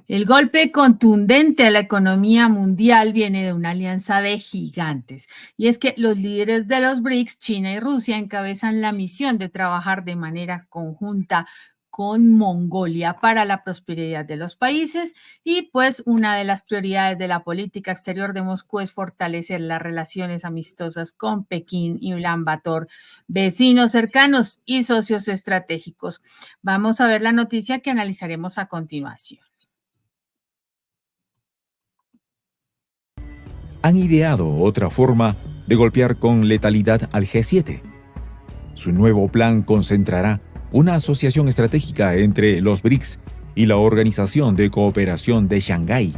El golpe contundente a la economía mundial viene de una alianza de gigantes. Y es que los líderes de los BRICS, China y Rusia, encabezan la misión de trabajar de manera conjunta con Mongolia para la prosperidad de los países. Y pues una de las prioridades de la política exterior de Moscú es fortalecer las relaciones amistosas con Pekín y Ulan Bator, vecinos cercanos y socios estratégicos. Vamos a ver la noticia que analizaremos a continuación. Han ideado otra forma de golpear con letalidad al G7. Su nuevo plan concentrará una asociación estratégica entre los BRICS y la Organización de Cooperación de Shanghái,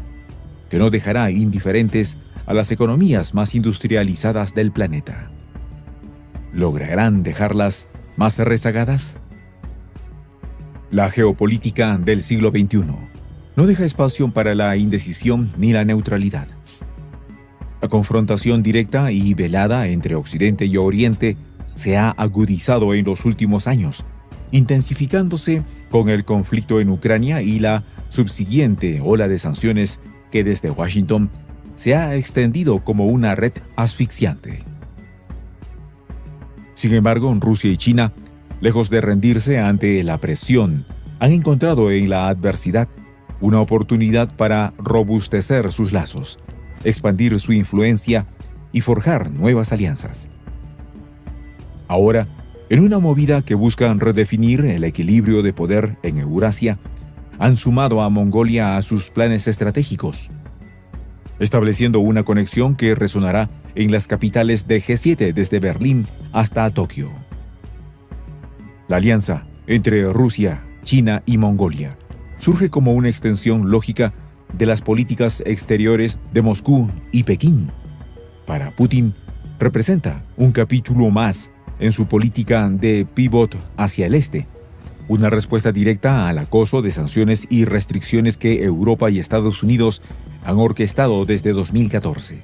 que no dejará indiferentes a las economías más industrializadas del planeta. ¿Lograrán dejarlas más rezagadas? La geopolítica del siglo XXI no deja espacio para la indecisión ni la neutralidad. La confrontación directa y velada entre Occidente y Oriente se ha agudizado en los últimos años, intensificándose con el conflicto en Ucrania y la subsiguiente ola de sanciones que desde Washington se ha extendido como una red asfixiante. Sin embargo, Rusia y China, lejos de rendirse ante la presión, han encontrado en la adversidad una oportunidad para robustecer sus lazos, expandir su influencia y forjar nuevas alianzas. Ahora, en una movida que busca redefinir el equilibrio de poder en Eurasia, han sumado a Mongolia a sus planes estratégicos, estableciendo una conexión que resonará en las capitales de G7 desde Berlín hasta Tokio. La alianza entre Rusia, China y Mongolia surge como una extensión lógica de las políticas exteriores de Moscú y Pekín. Para Putin, representa un capítulo más en su política de pivot hacia el este, una respuesta directa al acoso de sanciones y restricciones que Europa y Estados Unidos han orquestado desde 2014.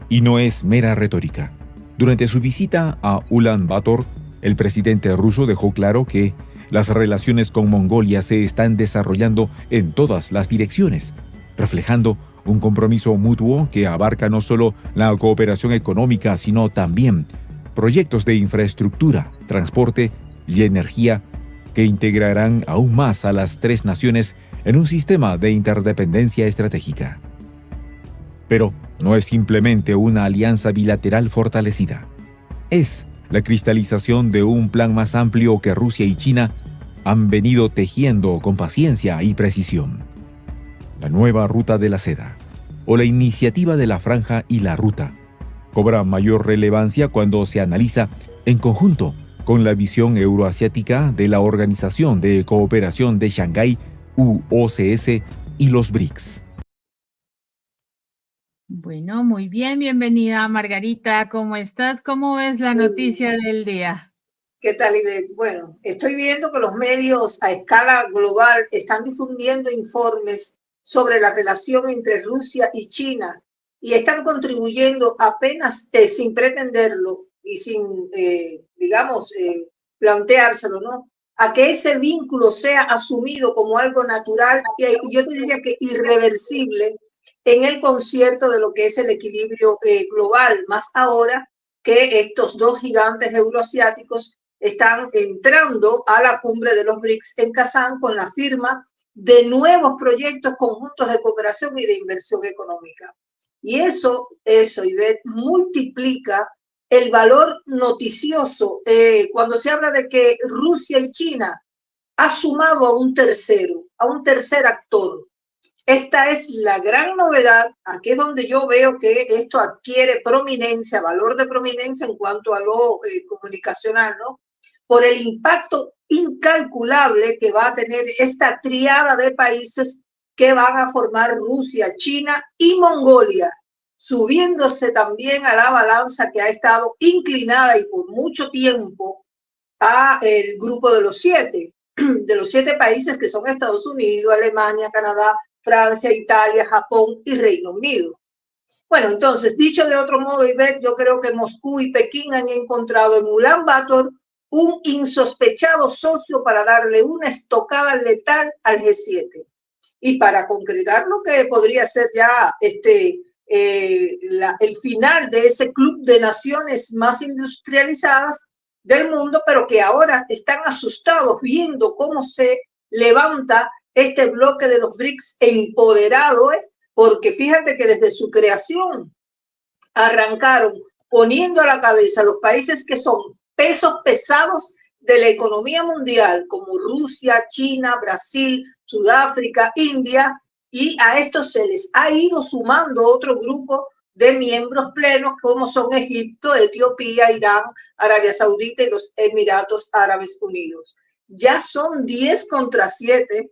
Y no es mera retórica. Durante su visita a Ulan Bator, el presidente ruso dejó claro que las relaciones con Mongolia se están desarrollando en todas las direcciones, reflejando un compromiso mutuo que abarca no solo la cooperación económica, sino también proyectos de infraestructura, transporte y energía que integrarán aún más a las tres naciones en un sistema de interdependencia estratégica. Pero no es simplemente una alianza bilateral fortalecida. Es la cristalización de un plan más amplio que Rusia y China han venido tejiendo con paciencia y precisión. La nueva ruta de la seda, o la iniciativa de la franja y la ruta, cobra mayor relevancia cuando se analiza en conjunto con la visión euroasiática de la Organización de Cooperación de Shanghái, UOCS, y los BRICS. Bueno, muy bien, bienvenida Margarita, ¿cómo estás? ¿Cómo ves la noticia del día? ¿Qué tal, Ivette? Bueno, estoy viendo que los medios a escala global están difundiendo informes sobre la relación entre Rusia y China y están contribuyendo apenas sin pretenderlo y sin, planteárselo, ¿no? A que ese vínculo sea asumido como algo natural y yo te diría que irreversible en el concierto de lo que es el equilibrio global, más ahora que estos dos gigantes euroasiáticos están entrando a la cumbre de los BRICS en Kazán con la firma de nuevos proyectos conjuntos de cooperación y de inversión económica. Y eso, Ivette, multiplica el valor noticioso cuando se habla de que Rusia y China ha sumado a un tercer actor. Esta es la gran novedad. Aquí es donde yo veo que esto adquiere prominencia, valor de prominencia en cuanto a lo comunicacional, ¿no? Por el impacto incalculable que va a tener esta triada de países que van a formar Rusia, China y Mongolia, subiéndose también a la balanza que ha estado inclinada y por mucho tiempo a el grupo de los siete países que son Estados Unidos, Alemania, Canadá, Francia, Italia, Japón y Reino Unido. Bueno, entonces, dicho de otro modo, Ivette, yo creo que Moscú y Pekín han encontrado en Ulan Bator un insospechado socio para darle una estocada letal al G7. Y para concretar lo que podría ser ya el final de ese club de naciones más industrializadas del mundo, pero que ahora están asustados viendo cómo se levanta este bloque de los BRICS empoderado, porque fíjate que desde su creación arrancaron poniendo a la cabeza los países que son pesos pesados de la economía mundial, como Rusia, China, Brasil, Sudáfrica, India, y a estos se les ha ido sumando otro grupo de miembros plenos como son Egipto, Etiopía, Irán, Arabia Saudita y los Emiratos Árabes Unidos. Ya son 10 contra 7,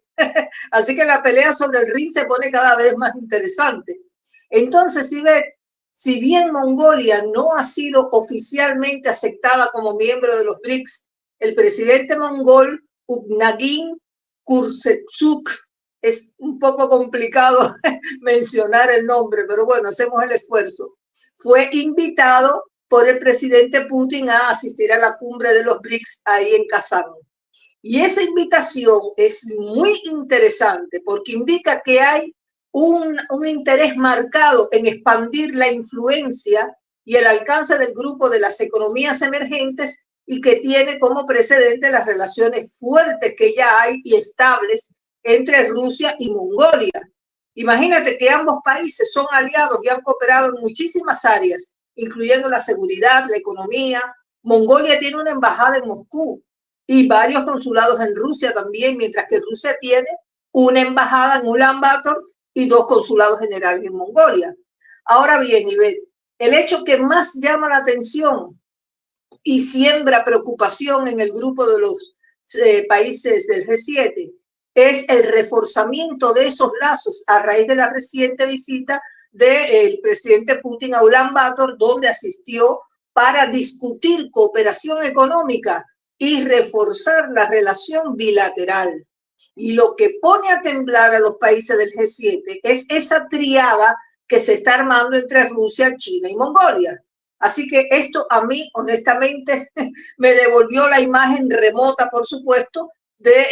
así que la pelea sobre el ring se pone cada vez más interesante. Entonces, si bien Mongolia no ha sido oficialmente aceptada como miembro de los BRICS, el presidente mongol Ugnagin Kurseltsuk, es un poco complicado mencionar el nombre, pero bueno, hacemos el esfuerzo, fue invitado por el presidente Putin a asistir a la cumbre de los BRICS ahí en Kazán. Y esa invitación es muy interesante porque indica que hay un interés marcado en expandir la influencia y el alcance del grupo de las economías emergentes y que tiene como precedente las relaciones fuertes que ya hay y estables entre Rusia y Mongolia. Imagínate que ambos países son aliados y han cooperado en muchísimas áreas, incluyendo la seguridad, la economía. Mongolia tiene una embajada en Moscú y varios consulados en Rusia también, mientras que Rusia tiene una embajada en Ulan Bator y 2 consulados generales en Mongolia. Ahora bien, Ivette, el hecho que más llama la atención y siembra preocupación en el grupo de los países del G7 es el reforzamiento de esos lazos a raíz de la reciente visita del presidente Putin a Ulan Bator, donde asistió para discutir cooperación económica y reforzar la relación bilateral. Y lo que pone a temblar a los países del G7 es esa triada que se está armando entre Rusia, China y Mongolia. Así que esto a mí, honestamente, me devolvió la imagen remota, por supuesto,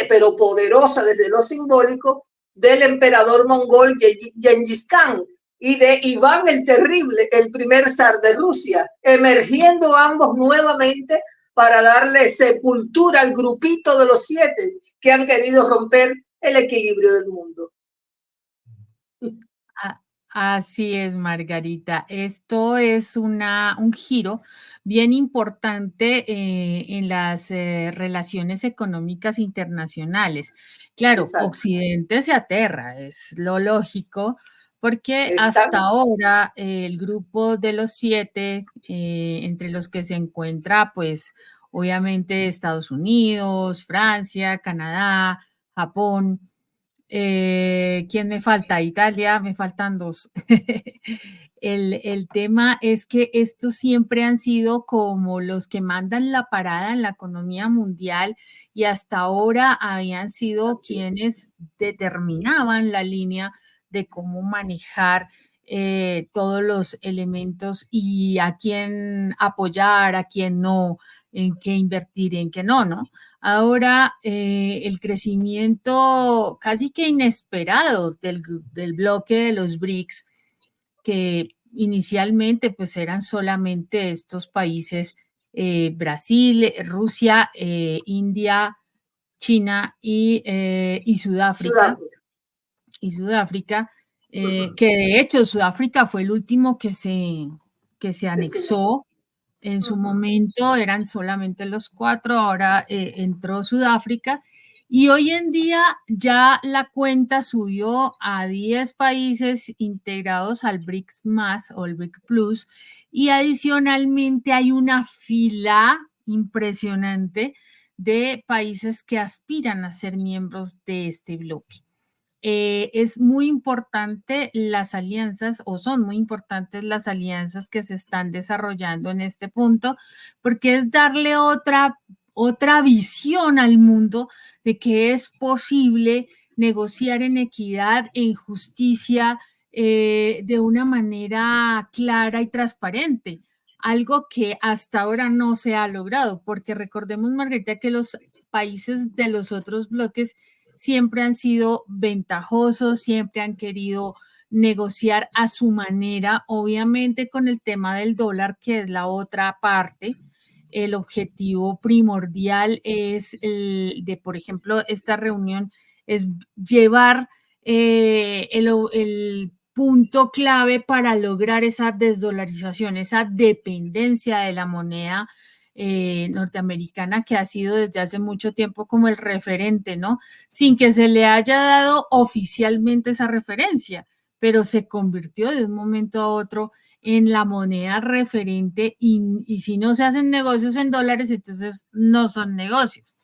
pero poderosa desde lo simbólico, del emperador mongol Gengis Khan y de Iván el Terrible, el primer zar de Rusia, emergiendo ambos nuevamente para darle sepultura al grupito de los 7 que han querido romper el equilibrio del mundo. Así es, Margarita. Esto es un giro bien importante en las relaciones económicas internacionales. Claro, Exacto. Occidente se aterra, es lo lógico, porque Están hasta ahora el grupo de los 7, entre los que se encuentra, pues obviamente Estados Unidos, Francia, Canadá, Japón. ¿Quién me falta? Italia, me faltan 2. El tema es que estos siempre han sido como los que mandan la parada en la economía mundial y hasta ahora habían sido quienes determinaban la línea de cómo manejar todos los elementos y a quién apoyar, a quién no, en qué invertir, en qué no, ¿no? Ahora, el crecimiento casi que inesperado del bloque de los BRICS, que inicialmente pues eran solamente estos países, Brasil, Rusia, India, China y Sudáfrica, Sudáfrica. Que de hecho Sudáfrica fue el último que se anexó. En su momento eran solamente los 4, ahora entró Sudáfrica y hoy en día ya la cuenta subió a 10 países integrados al BRICS más o el BRIC Plus y adicionalmente hay una fila impresionante de países que aspiran a ser miembros de este bloque. Es muy importante las alianzas o son muy importantes las alianzas que se están desarrollando en este punto porque es darle otra visión al mundo de que es posible negociar en equidad, en justicia, de una manera clara y transparente, algo que hasta ahora no se ha logrado, porque recordemos, Margarita, que los países de los otros bloques siempre han sido ventajosos, siempre han querido negociar a su manera, obviamente con el tema del dólar, que es la otra parte. El objetivo primordial es por ejemplo, esta reunión es llevar el punto clave para lograr esa desdolarización, esa dependencia de la moneda norteamericana, que ha sido desde hace mucho tiempo como el referente, ¿no? Sin que se le haya dado oficialmente esa referencia, pero se convirtió de un momento a otro en la moneda referente y si no se hacen negocios en dólares, entonces no son negocios.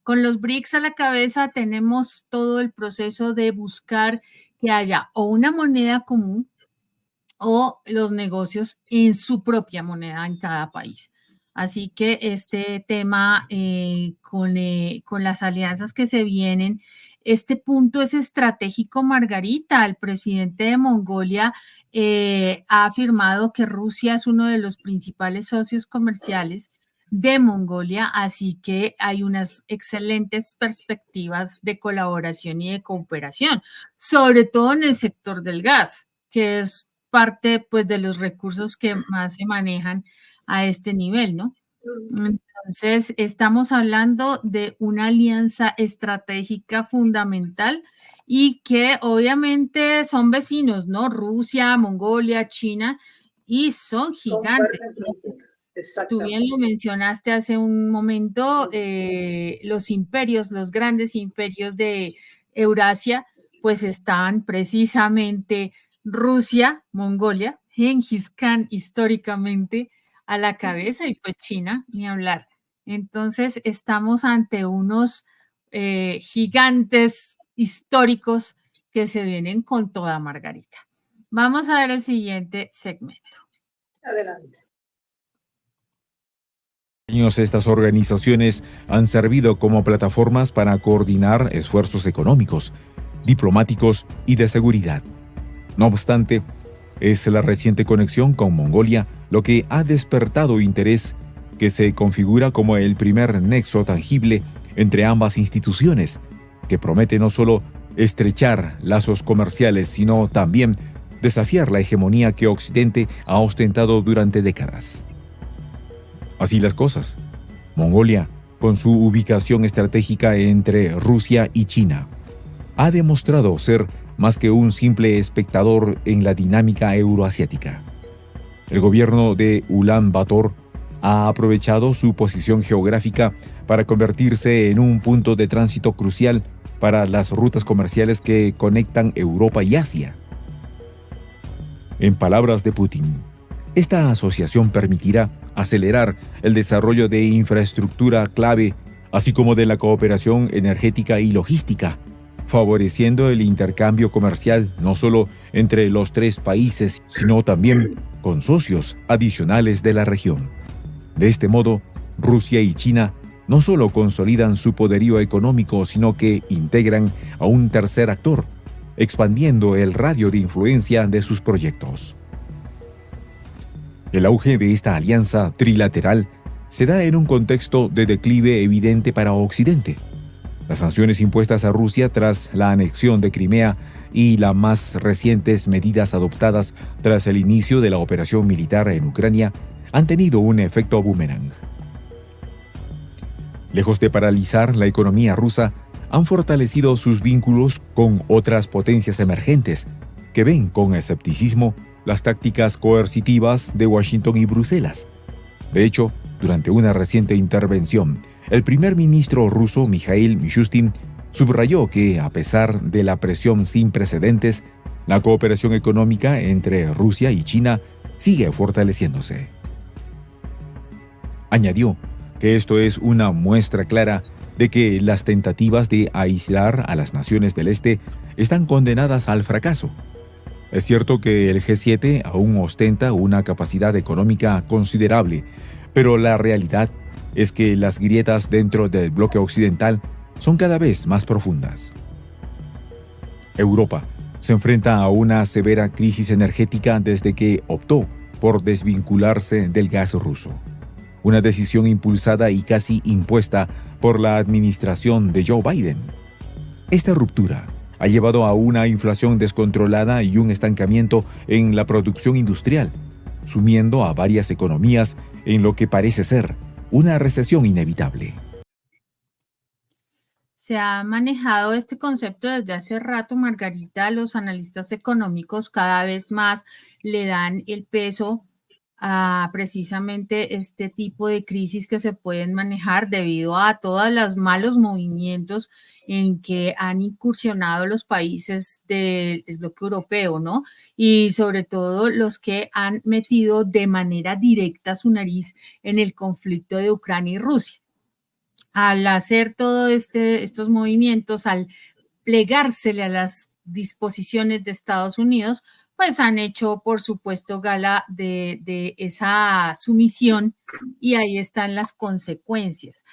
Con los BRICS a la cabeza tenemos todo el proceso de buscar que haya o una moneda común o los negocios en su propia moneda en cada país. Así que este tema con las alianzas que se vienen, este punto es estratégico, Margarita. El presidente de Mongolia ha afirmado que Rusia es uno de los principales socios comerciales de Mongolia, así que hay unas excelentes perspectivas de colaboración y de cooperación, sobre todo en el sector del gas, que es parte pues de los recursos que más se manejan a este nivel, ¿no? Entonces, estamos hablando de una alianza estratégica fundamental y que obviamente son vecinos, ¿no? Rusia, Mongolia, China, y son gigantes. Tú bien lo mencionaste hace un momento, los imperios, los grandes imperios de Eurasia, pues están precisamente Rusia, Mongolia, Genghis Khan históricamente a la cabeza y pues China, ni hablar. Entonces estamos ante unos gigantes históricos que se vienen con toda, Margarita. Vamos a ver el siguiente segmento. Adelante. Estas organizaciones han servido como plataformas para coordinar esfuerzos económicos, diplomáticos y de seguridad. No obstante, es la reciente conexión con Mongolia lo que ha despertado interés, que se configura como el primer nexo tangible entre ambas instituciones, que promete no solo estrechar lazos comerciales, sino también desafiar la hegemonía que Occidente ha ostentado durante décadas. Así las cosas, Mongolia, con su ubicación estratégica entre Rusia y China, ha demostrado ser más que un simple espectador en la dinámica euroasiática. El gobierno de Ulan Bator ha aprovechado su posición geográfica para convertirse en un punto de tránsito crucial para las rutas comerciales que conectan Europa y Asia. En palabras de Putin, esta asociación permitirá acelerar el desarrollo de infraestructura clave, así como de la cooperación energética y logística, favoreciendo el intercambio comercial no solo entre los tres países, sino también con socios adicionales de la región. De este modo, Rusia y China no solo consolidan su poderío económico, sino que integran a un tercer actor, expandiendo el radio de influencia de sus proyectos. El auge de esta alianza trilateral se da en un contexto de declive evidente para Occidente. Las sanciones impuestas a Rusia tras la anexión de Crimea y las más recientes medidas adoptadas tras el inicio de la operación militar en Ucrania han tenido un efecto boomerang. Lejos de paralizar la economía rusa, han fortalecido sus vínculos con otras potencias emergentes, que ven con escepticismo las tácticas coercitivas de Washington y Bruselas. De hecho, durante una reciente intervención, el primer ministro ruso Mikhail Mishustin subrayó que, a pesar de la presión sin precedentes, la cooperación económica entre Rusia y China sigue fortaleciéndose. Añadió que esto es una muestra clara de que las tentativas de aislar a las naciones del Este están condenadas al fracaso. Es cierto que el G7 aún ostenta una capacidad económica considerable, pero la realidad es que las grietas dentro del bloque occidental son cada vez más profundas. Europa se enfrenta a una severa crisis energética desde que optó por desvincularse del gas ruso. Una decisión impulsada y casi impuesta por la administración de Joe Biden. Esta ruptura ha llevado a una inflación descontrolada y un estancamiento en la producción industrial, sumiendo a varias economías en lo que parece ser una recesión inevitable. Se ha manejado este concepto desde hace rato, Margarita. Los analistas económicos cada vez más le dan el peso a precisamente este tipo de crisis que se pueden manejar debido a todos los malos movimientos en que han incursionado los países del bloque europeo, ¿no? Y sobre todo los que han metido de manera directa su nariz en el conflicto de Ucrania y Rusia. Al hacer todos estos movimientos, al plegársele a las disposiciones de Estados Unidos, pues han hecho, por supuesto, gala de esa sumisión y ahí están las consecuencias.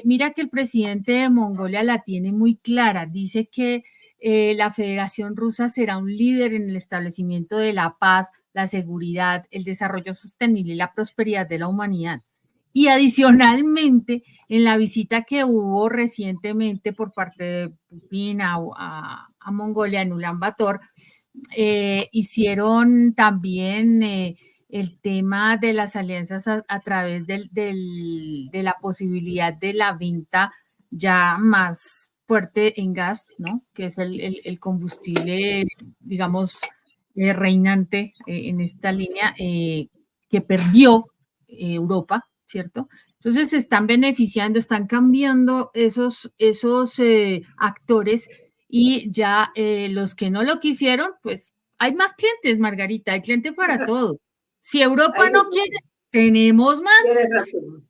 Mira que el presidente de Mongolia la tiene muy clara, dice que la Federación Rusa será un líder en el establecimiento de la paz, la seguridad, el desarrollo sostenible y la prosperidad de la humanidad. Y adicionalmente, en la visita que hubo recientemente por parte de Putin a Mongolia, en Ulan Bator, hicieron también el tema de las alianzas a través de la posibilidad de la venta ya más fuerte en gas, ¿no? Que es el combustible, digamos, reinante en esta línea que perdió Europa, ¿cierto? Entonces se están beneficiando, están cambiando esos actores y ya los que no lo quisieron, pues hay más clientes, Margarita, hay cliente para todo. Si Europa no quiere, tenemos más. Tienes razón.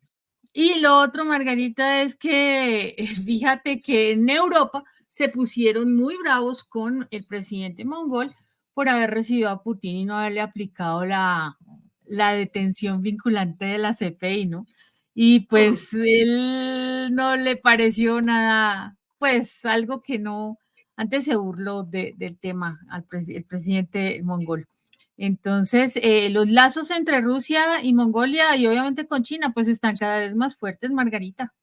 Y lo otro, Margarita, es que fíjate que en Europa se pusieron muy bravos con el presidente mongol por haber recibido a Putin y no haberle aplicado la detención vinculante de la CPI, ¿no? Y pues él no le pareció nada, pues algo que no, antes se burló del tema el presidente mongol. Entonces, los lazos entre Rusia y Mongolia y obviamente con China, pues están cada vez más fuertes, Margarita.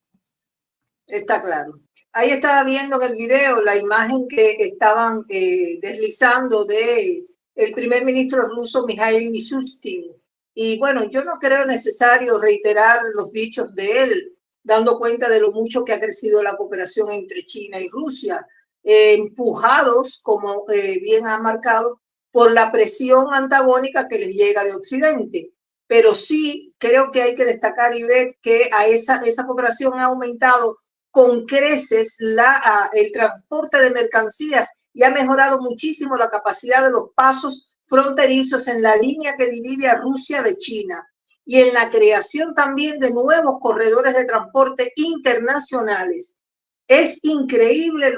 Está claro. Ahí estaba viendo en el video la imagen que estaban deslizando de el primer ministro ruso Mikhail Mishustin. Y bueno, yo no creo necesario reiterar los dichos de él, dando cuenta de lo mucho que ha crecido la cooperación entre China y Rusia, empujados, como bien ha marcado, por la presión antagónica que les llega de Occidente. Pero sí creo que hay que destacar y ver que a esa cooperación ha aumentado con creces el transporte de mercancías y ha mejorado muchísimo la capacidad de los pasos fronterizos en la línea que divide a Rusia de China y en la creación también de nuevos corredores de transporte internacionales. Es increíble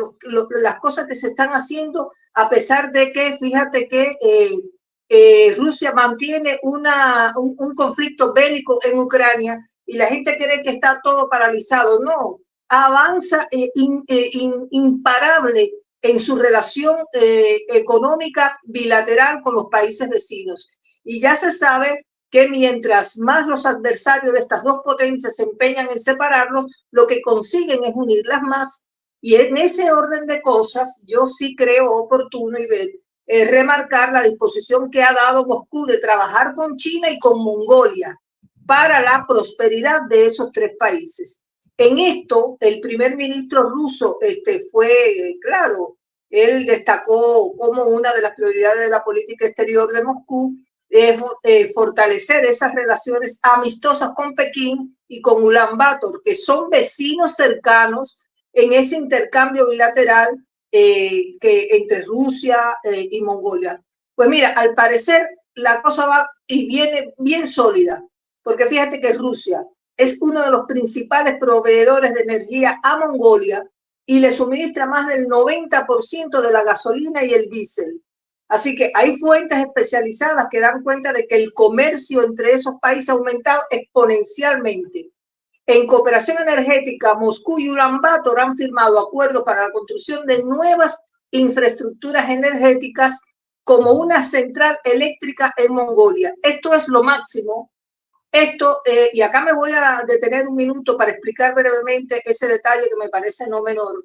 las cosas que se están haciendo a pesar de que, fíjate que Rusia mantiene un conflicto bélico en Ucrania y la gente cree que está todo paralizado. No, avanza imparable en su relación económica bilateral con los países vecinos. Y ya se sabe que mientras más los adversarios de estas dos potencias se empeñan en separarlos, lo que consiguen es unirlas más. Y en ese orden de cosas, yo sí creo oportuno y remarcar la disposición que ha dado Moscú de trabajar con China y con Mongolia para la prosperidad de esos tres países. En esto, el primer ministro ruso fue claro, él destacó como una de las prioridades de la política exterior de Moscú fortalecer esas relaciones amistosas con Pekín y con Ulan Bator, que son vecinos cercanos en ese intercambio bilateral entre Rusia y Mongolia. Pues mira, al parecer la cosa va y viene bien sólida, porque fíjate que Rusia es uno de los principales proveedores de energía a Mongolia y le suministra más del 90% de la gasolina y el diésel. Así que hay fuentes especializadas que dan cuenta de que el comercio entre esos países ha aumentado exponencialmente. En cooperación energética, Moscú y Ulan Bator han firmado acuerdos para la construcción de nuevas infraestructuras energéticas como una central eléctrica en Mongolia. Esto es lo máximo. Y acá me voy a detener un minuto para explicar brevemente ese detalle que me parece no menor.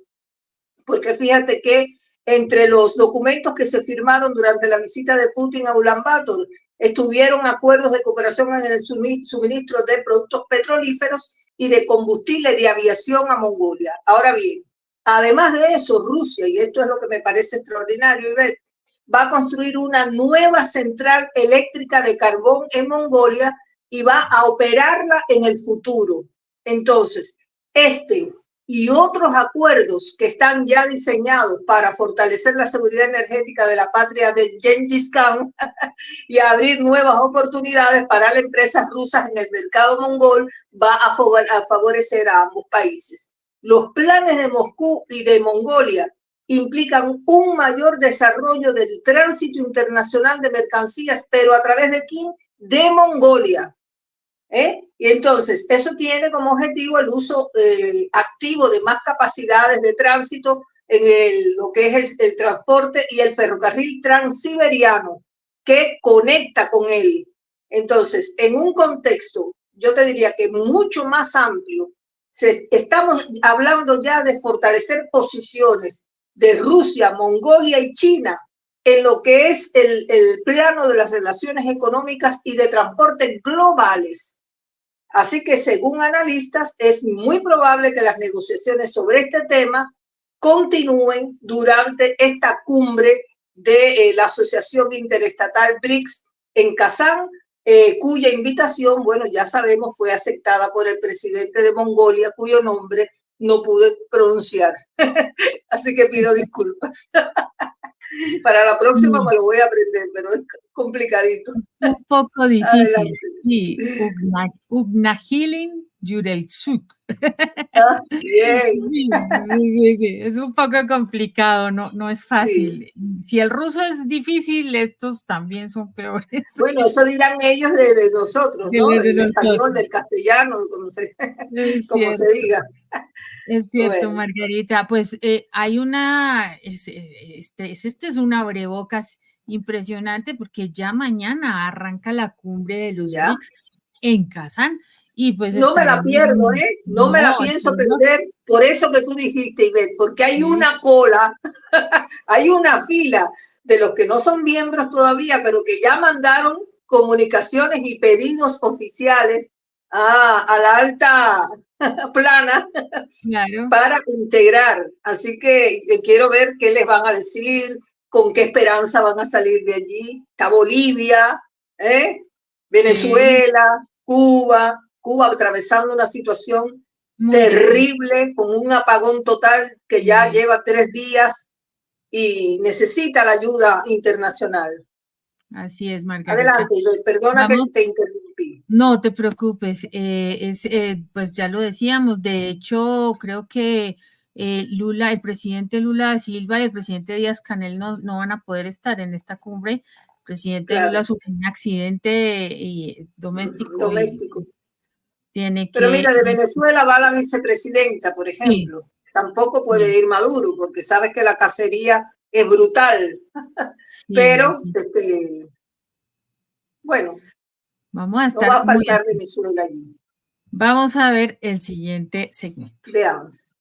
porque fíjate que entre los documentos que se firmaron durante la visita de Putin a Ulan Bator estuvieron acuerdos de cooperación en el suministro de productos petrolíferos y de combustible de aviación a Mongolia. Ahora bien, además de eso, Rusia, y esto es lo que me parece extraordinario, Ivette, va a construir una nueva central eléctrica de carbón en Mongolia y va a operarla en el futuro. Entonces, este y otros acuerdos que están ya diseñados para fortalecer la seguridad energética de la patria de Gengis Khan y abrir nuevas oportunidades para las empresas rusas en el mercado mongol va a favorecer a ambos países. Los planes de Moscú y de Mongolia implican un mayor desarrollo del tránsito internacional de mercancías, pero a través de quién? De Mongolia. Y entonces eso tiene como objetivo el uso activo de más capacidades de tránsito en lo que es el transporte y el ferrocarril transiberiano que conecta con él. Entonces, en un contexto, yo te diría que mucho más amplio, estamos hablando ya de fortalecer posiciones de Rusia, Mongolia y China en lo que es el plano de las relaciones económicas y de transporte globales. Así que, según analistas, es muy probable que las negociaciones sobre este tema continúen durante esta cumbre de la Asociación Interestatal BRICS en Kazán, cuya invitación, bueno, ya sabemos, fue aceptada por el presidente de Mongolia, cuyo nombre no pude pronunciar. Así que pido disculpas. Para la próxima me lo voy a aprender, pero es complicadito. Un poco difícil. Sí, Ugnahilin Yureltsuk. Bien. Sí, es un poco complicado, no es fácil. Sí. Si el ruso es difícil, estos también son peores. Bueno, eso dirán ellos de nosotros, ¿no? Del español, del castellano, como se diga. Es cierto, bueno. Margarita, pues hay este es un abrebocas impresionante porque ya mañana arranca la cumbre de los BRICS en Kazán y pues no me la pierdo, no me la pienso perder, por eso que tú dijiste, Ivette, porque hay una cola, hay una fila de los que no son miembros todavía, pero que ya mandaron comunicaciones y pedidos oficiales a la alta plana para integrar. Así que quiero ver qué les van a decir, con qué esperanza van a salir de allí. Está Bolivia, Venezuela, Cuba atravesando una situación terrible, con un apagón total que ya lleva 3 días y necesita la ayuda internacional. Así es, Margarita. Adelante, perdona que te interrumpí. No te preocupes, pues ya lo decíamos, de hecho creo que Lula, el presidente Lula da Silva y el presidente Díaz-Canel no van a poder estar en esta cumbre. El presidente Lula sufrió un accidente doméstico. Pero mira, de Venezuela va la vicepresidenta, por ejemplo. Sí. Tampoco puede ir Maduro, porque sabes que la cacería es brutal. Sí, pero, bueno, vamos a estar no va a faltar Venezuela allí. Vamos a ver el siguiente segmento. Veamos.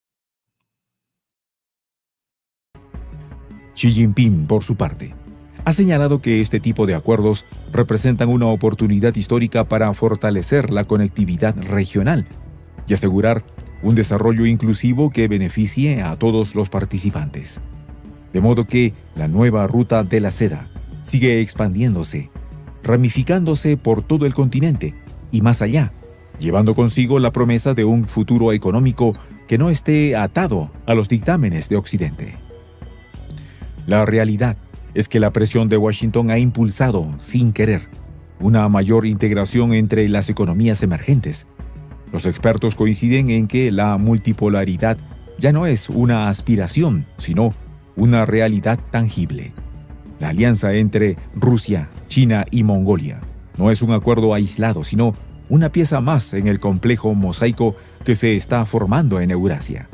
Xi Jinping, por su parte, ha señalado que este tipo de acuerdos representan una oportunidad histórica para fortalecer la conectividad regional y asegurar un desarrollo inclusivo que beneficie a todos los participantes. De modo que la nueva ruta de la seda sigue expandiéndose, ramificándose por todo el continente y más allá, llevando consigo la promesa de un futuro económico que no esté atado a los dictámenes de Occidente. La realidad es que la presión de Washington ha impulsado, sin querer, una mayor integración entre las economías emergentes. Los expertos coinciden en que la multipolaridad ya no es una aspiración, sino una realidad tangible. La alianza entre Rusia, China y Mongolia no es un acuerdo aislado, sino una pieza más en el complejo mosaico que se está formando en Eurasia.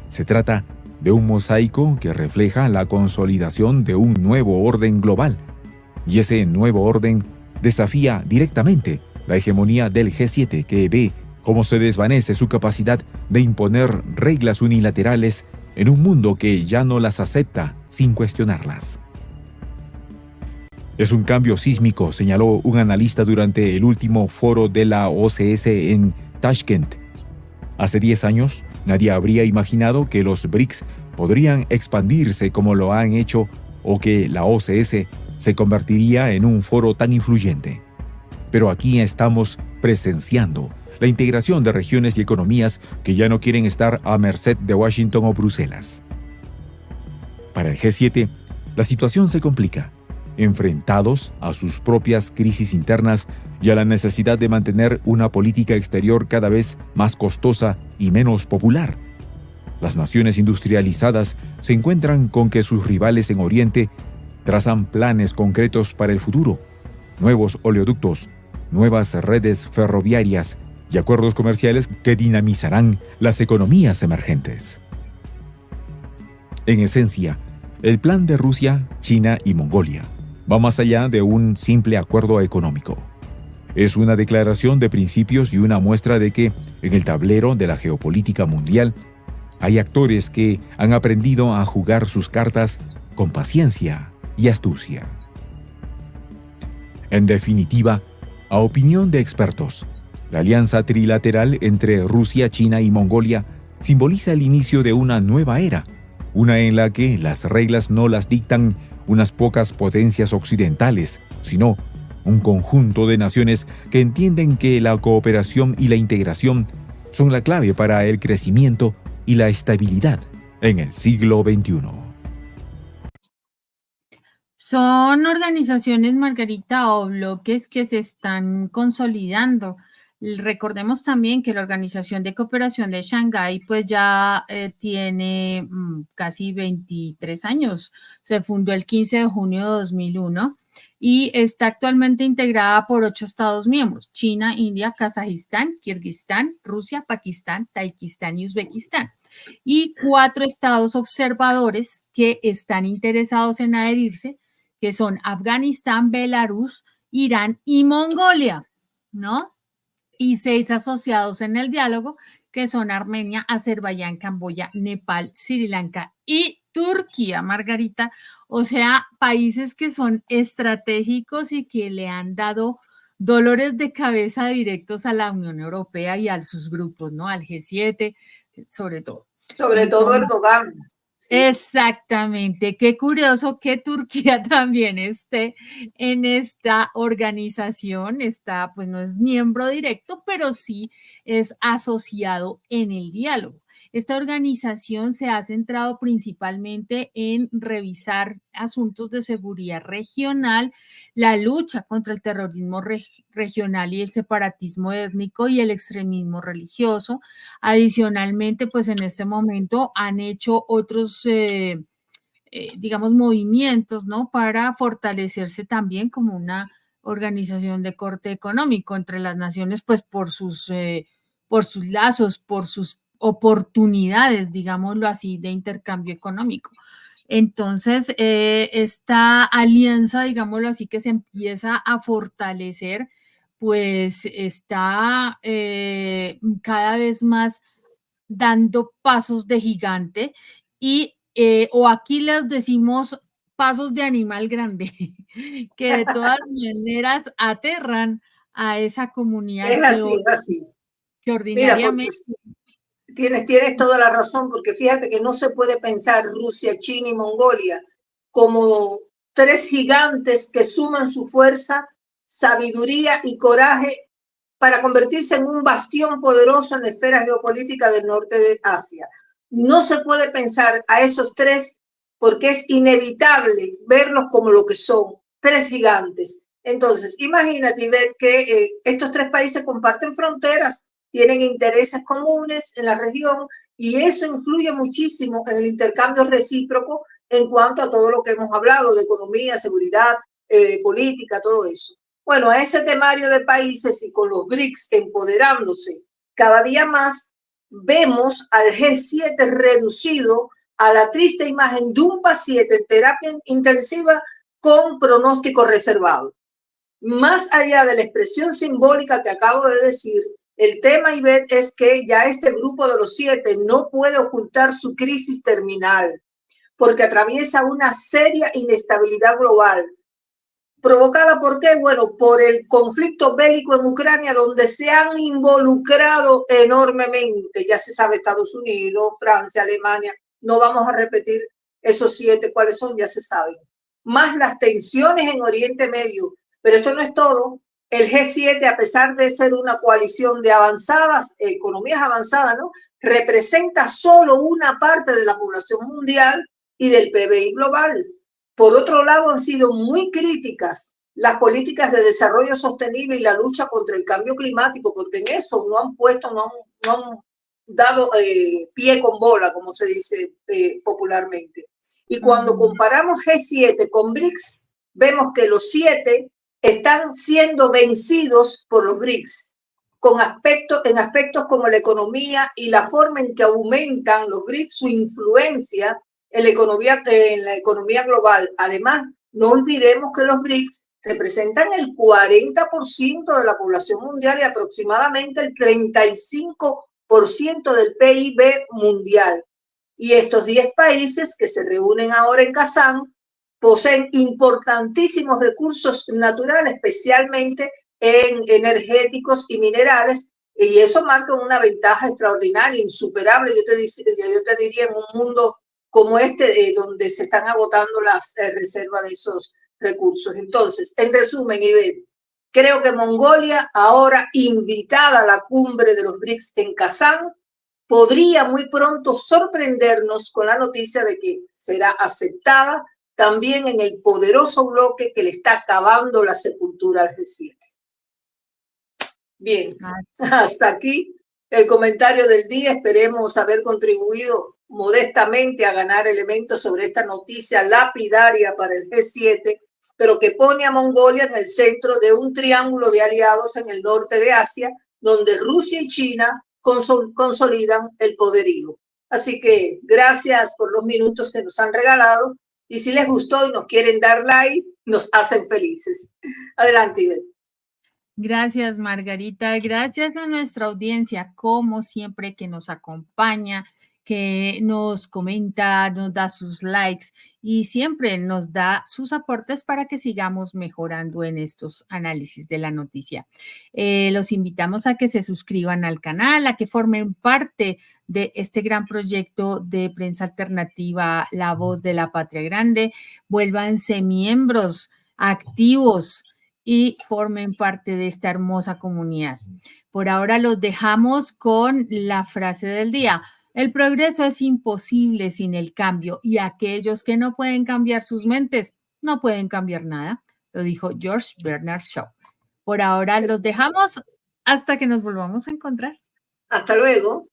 Se trata de un mosaico que refleja la consolidación de un nuevo orden global, y ese nuevo orden desafía directamente la hegemonía del G7, que ve cómo se desvanece su capacidad de imponer reglas unilaterales en un mundo que ya no las acepta sin cuestionarlas. Es un cambio sísmico, señaló un analista durante el último foro de la OCS en Tashkent. Hace 10 años, nadie habría imaginado que los BRICS podrían expandirse como lo han hecho o que la OCS se convertiría en un foro tan influyente. Pero aquí estamos presenciando la integración de regiones y economías que ya no quieren estar a merced de Washington o Bruselas. Para el G7, la situación se complica, enfrentados a sus propias crisis internas y a la necesidad de mantener una política exterior cada vez más costosa y menos popular. Las naciones industrializadas se encuentran con que sus rivales en Oriente trazan planes concretos para el futuro, nuevos oleoductos, nuevas redes ferroviarias y acuerdos comerciales que dinamizarán las economías emergentes. En esencia, el plan de Rusia, China y Mongolia va más allá de un simple acuerdo económico. Es una declaración de principios y una muestra de que, en el tablero de la geopolítica mundial, hay actores que han aprendido a jugar sus cartas con paciencia y astucia. En definitiva, a opinión de expertos, la alianza trilateral entre Rusia, China y Mongolia simboliza el inicio de una nueva era, una en la que las reglas no las dictan unas pocas potencias occidentales, sino un conjunto de naciones que entienden que la cooperación y la integración son la clave para el crecimiento y la estabilidad en el siglo XXI. Son organizaciones, Margarita, o bloques que se están consolidando. Recordemos también que la Organización de Cooperación de Shanghái pues ya tiene casi 23 años. Se fundó el 15 de junio de 2001 y está actualmente integrada por 8 estados miembros: China, India, Kazajistán, Kirguistán, Rusia, Pakistán, Tayikistán y Uzbekistán. Y 4 estados observadores que están interesados en adherirse, que son Afganistán, Belarus, Irán y Mongolia, ¿no? Y 6 asociados en el diálogo, que son Armenia, Azerbaiyán, Camboya, Nepal, Sri Lanka y Turquía, Margarita. O sea, países que son estratégicos y que le han dado dolores de cabeza directos a la Unión Europea y a sus grupos, ¿no? Al G7, sobre todo. Sobre todo Erdogan. Sí. Exactamente, qué curioso que Turquía también esté en esta organización, está, pues no es miembro directo, pero sí es asociado en el diálogo. Esta organización se ha centrado principalmente en revisar asuntos de seguridad regional, la lucha contra el terrorismo regional y el separatismo étnico y el extremismo religioso. Adicionalmente, pues en este momento han hecho otros, digamos, movimientos, ¿no? Para fortalecerse también como una organización de corte económico entre las naciones, pues por sus lazos, por sus oportunidades, digámoslo así, de intercambio económico. Entonces, esta alianza, digámoslo así, que se empieza a fortalecer, pues está cada vez más dando pasos de gigante y, o aquí les decimos pasos de animal grande, que de todas maneras aterran a esa comunidad es así. Que ordinariamente... Mira, tienes toda la razón, porque fíjate que no se puede pensar Rusia, China y Mongolia como 3 gigantes que suman su fuerza, sabiduría y coraje para convertirse en un bastión poderoso en la esfera geopolítica del norte de Asia. No se puede pensar a esos 3 porque es inevitable verlos como lo que son, 3 gigantes. Entonces, imagínate ver que estos 3 países comparten fronteras, tienen intereses comunes en la región y eso influye muchísimo en el intercambio recíproco en cuanto a todo lo que hemos hablado de economía, seguridad, política, todo eso. Bueno, a ese temario de países y con los BRICS empoderándose cada día más, vemos al G7 reducido a la triste imagen de un paciente en terapia intensiva con pronóstico reservado. Más allá de la expresión simbólica que acabo de decir, El tema, Ivette, es que ya este grupo de los 7 no puede ocultar su crisis terminal porque atraviesa una seria inestabilidad global. ¿Provocada por qué? Bueno, por el conflicto bélico en Ucrania, donde se han involucrado enormemente. Ya se sabe Estados Unidos, Francia, Alemania. No vamos a repetir esos 7, cuáles son, ya se saben. Más las tensiones en Oriente Medio. Pero esto no es todo. El G7, a pesar de ser una coalición de avanzadas, economías avanzadas, ¿no? Representa solo una parte de la población mundial y del PBI global. Por otro lado, han sido muy críticas las políticas de desarrollo sostenible y la lucha contra el cambio climático, porque en eso no han puesto, no han dado pie con bola, como se dice popularmente. Y cuando comparamos G7 con BRICS, vemos que los 7 están siendo vencidos por los BRICS en aspectos como la economía y la forma en que aumentan los BRICS su influencia en la economía global. Además, no olvidemos que los BRICS representan el 40% de la población mundial y aproximadamente el 35% del PIB mundial. Y estos 10 países que se reúnen ahora en Kazán poseen importantísimos recursos naturales, especialmente en energéticos y minerales, y eso marca una ventaja extraordinaria, insuperable, yo te diría, en un mundo como este, donde se están agotando las reservas de esos recursos. Entonces, en resumen, Ivette, creo que Mongolia, ahora invitada a la cumbre de los BRICS en Kazán, podría muy pronto sorprendernos con la noticia de que será aceptada también en el poderoso bloque que le está acabando la sepultura al G7. Bien, hasta aquí el comentario del día. Esperemos haber contribuido modestamente a ganar elementos sobre esta noticia lapidaria para el G7, pero que pone a Mongolia en el centro de un triángulo de aliados en el norte de Asia, donde Rusia y China consolidan el poderío. Así que gracias por los minutos que nos han regalado, y si les gustó y nos quieren dar like, nos hacen felices. Adelante, Ivette. Gracias, Margarita. Gracias a nuestra audiencia, como siempre, que nos acompaña, que nos comenta, nos da sus likes y siempre nos da sus aportes para que sigamos mejorando en estos análisis de la noticia. Los invitamos a que se suscriban al canal, a que formen parte de este gran proyecto de prensa alternativa, La Voz de la Patria Grande. Vuélvanse miembros activos y formen parte de esta hermosa comunidad. Por ahora los dejamos con la frase del día. El progreso es imposible sin el cambio y aquellos que no pueden cambiar sus mentes no pueden cambiar nada. Lo dijo George Bernard Shaw. Por ahora los dejamos hasta que nos volvamos a encontrar. Hasta luego.